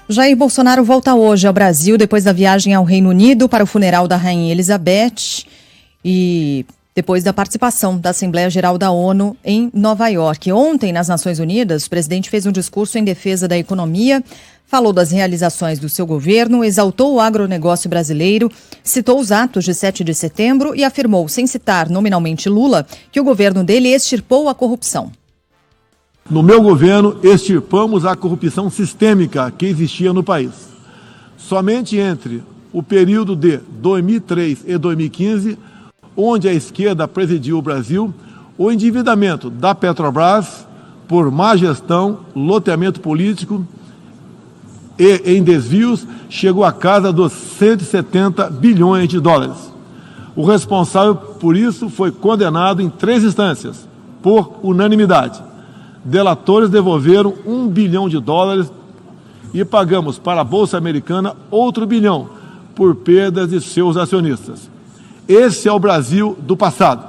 Jair Bolsonaro volta hoje ao Brasil depois da viagem ao Reino Unido para o funeral da Rainha Elizabeth e depois da participação da Assembleia Geral da ONU em Nova York. Ontem, nas Nações Unidas, o presidente fez um discurso em defesa da economia, falou das realizações do seu governo, exaltou o agronegócio brasileiro, citou os atos de 7 de setembro e afirmou, sem citar nominalmente Lula, que o governo dele extirpou a corrupção. No meu governo, extirpamos a corrupção sistêmica que existia no país. Somente entre o período de 2003 e 2015, onde a esquerda presidiu o Brasil, o endividamento da Petrobras por má gestão, loteamento político e em desvios chegou à casa dos 170 bilhões de dólares. O responsável por isso foi condenado em 3 instâncias, por unanimidade. Delatores devolveram $1 bilhão e pagamos para a Bolsa Americana outro $1 bilhão por perdas de seus acionistas. Esse é o Brasil do passado.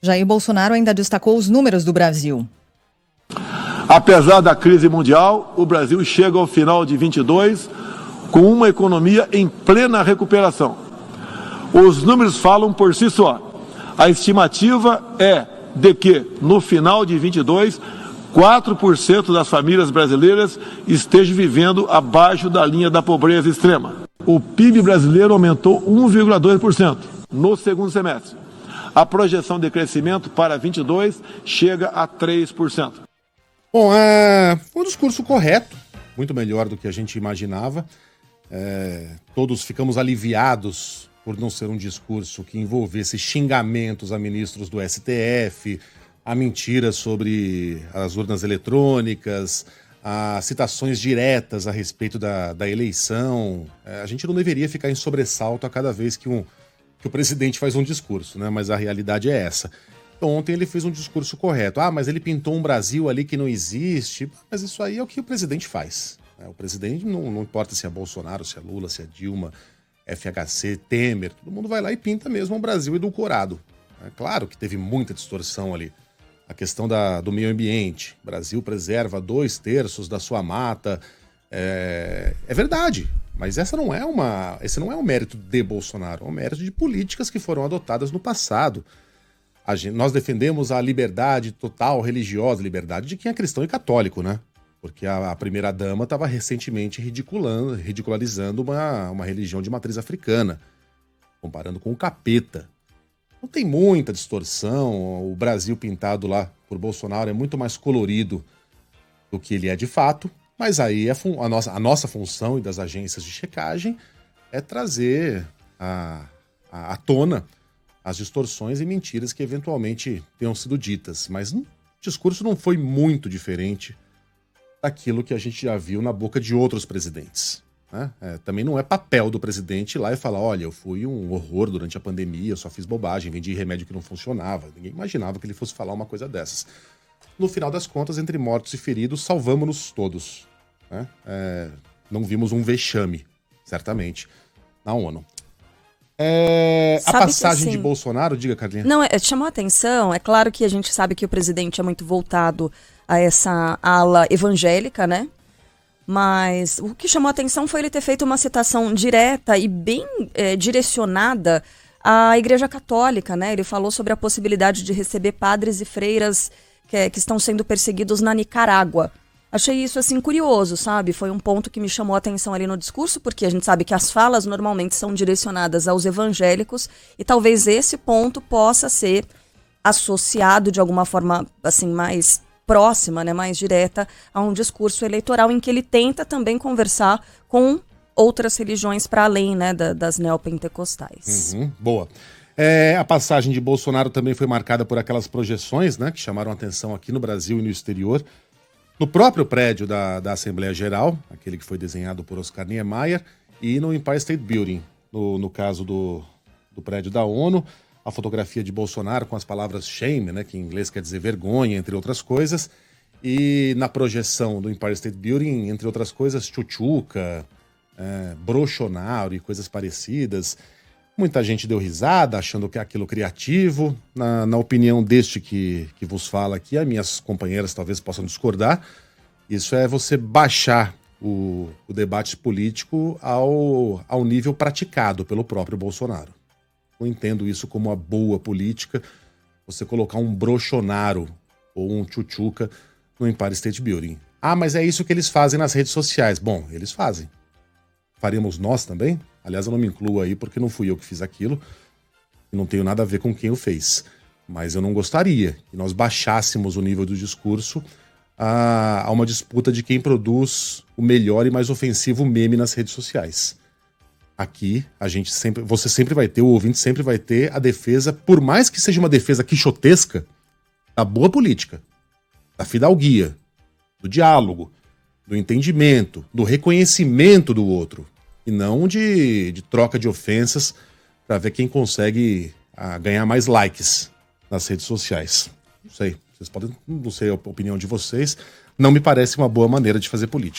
Jair Bolsonaro ainda destacou os números do Brasil. Apesar da crise mundial, o Brasil chega ao final de 22 com uma economia em plena recuperação. Os números falam por si só. A estimativa é de que, no final de 22, 4% das famílias brasileiras estejam vivendo abaixo da linha da pobreza extrema. O PIB brasileiro aumentou 1,2% no segundo semestre. A projeção de crescimento para 22 chega a 3%. Bom, foi um discurso correto, muito melhor do que a gente imaginava. Todos ficamos aliviados por não ser um discurso que envolvesse xingamentos a ministros do STF, a mentiras sobre as urnas eletrônicas, a citações diretas a respeito da eleição. A gente não deveria ficar em sobressalto a cada vez que o presidente faz um discurso, né? Mas a realidade é essa. Então, ontem ele fez um discurso correto. Mas ele pintou um Brasil ali que não existe. Mas isso aí é o que o presidente faz. O presidente, não importa se é Bolsonaro, se é Lula, se é Dilma, FHC, Temer, todo mundo vai lá e pinta mesmo um Brasil edulcorado. É claro que teve muita distorção ali. A questão do meio ambiente. O Brasil preserva 2/3 da sua mata. É verdade, mas esse não é um mérito de Bolsonaro, é um mérito de políticas que foram adotadas no passado. Nós defendemos a liberdade total religiosa, liberdade de quem é cristão e católico, né? Porque a primeira-dama estava recentemente ridicularizando uma religião de matriz africana, comparando com o capeta. Não tem muita distorção, o Brasil pintado lá por Bolsonaro é muito mais colorido do que ele é de fato, mas aí a nossa função e das agências de checagem é trazer à tona as distorções e mentiras que eventualmente tenham sido ditas. Mas o discurso não foi muito diferente daquilo que a gente já viu na boca de outros presidentes, né? Também não é papel do presidente ir lá e falar, olha, eu fui um horror durante a pandemia, eu só fiz bobagem, vendi remédio que não funcionava. Ninguém imaginava que ele fosse falar uma coisa dessas. No final das contas, entre mortos e feridos, salvamos-nos todos, né? Não vimos um vexame, certamente, na ONU. A passagem de Bolsonaro, diga, Carlinha. Não, chamou a atenção, é claro que a gente sabe que o presidente é muito voltado a essa ala evangélica, né? Mas o que chamou a atenção foi ele ter feito uma citação direta e bem direcionada à Igreja Católica, né? Ele falou sobre a possibilidade de receber padres e freiras que estão sendo perseguidos na Nicarágua. Achei isso, assim, curioso, sabe? Foi um ponto que me chamou a atenção ali no discurso, porque a gente sabe que as falas normalmente são direcionadas aos evangélicos e talvez esse ponto possa ser associado de alguma forma, assim, mais próxima, né, mais direta a um discurso eleitoral em que ele tenta também conversar com outras religiões para além, né, das neopentecostais. Boa. A passagem de Bolsonaro também foi marcada por aquelas projeções, né, que chamaram atenção aqui no Brasil e no exterior. No próprio prédio da Assembleia Geral, aquele que foi desenhado por Oscar Niemeyer, e no Empire State Building, no caso do prédio da ONU, a fotografia de Bolsonaro com as palavras shame, né, que em inglês quer dizer vergonha, entre outras coisas, e na projeção do Empire State Building, entre outras coisas, tchutchuca, brochonaro e coisas parecidas. Muita gente deu risada, achando que é aquilo criativo. Na opinião deste que vos fala aqui, as minhas companheiras talvez possam discordar. Isso é você baixar o debate político ao nível praticado pelo próprio Bolsonaro. Eu entendo isso como uma boa política, você colocar um Bolsonaro ou um Tchutchuca no Empire State Building. Ah, mas é isso que eles fazem nas redes sociais. Bom, eles fazem. Faríamos nós também? Aliás, eu não me incluo aí porque não fui eu que fiz aquilo e não tenho nada a ver com quem o fez. Mas eu não gostaria que nós baixássemos o nível do discurso a uma disputa de quem produz o melhor e mais ofensivo meme nas redes sociais. Aqui, você sempre vai ter, o ouvinte sempre vai ter a defesa, por mais que seja uma defesa quixotesca, da boa política, da fidalguia, do diálogo, do entendimento, do reconhecimento do outro, e não de troca de ofensas para ver quem consegue ganhar mais likes nas redes sociais. Não sei, vocês podem, não sei a opinião de vocês, não me parece uma boa maneira de fazer política.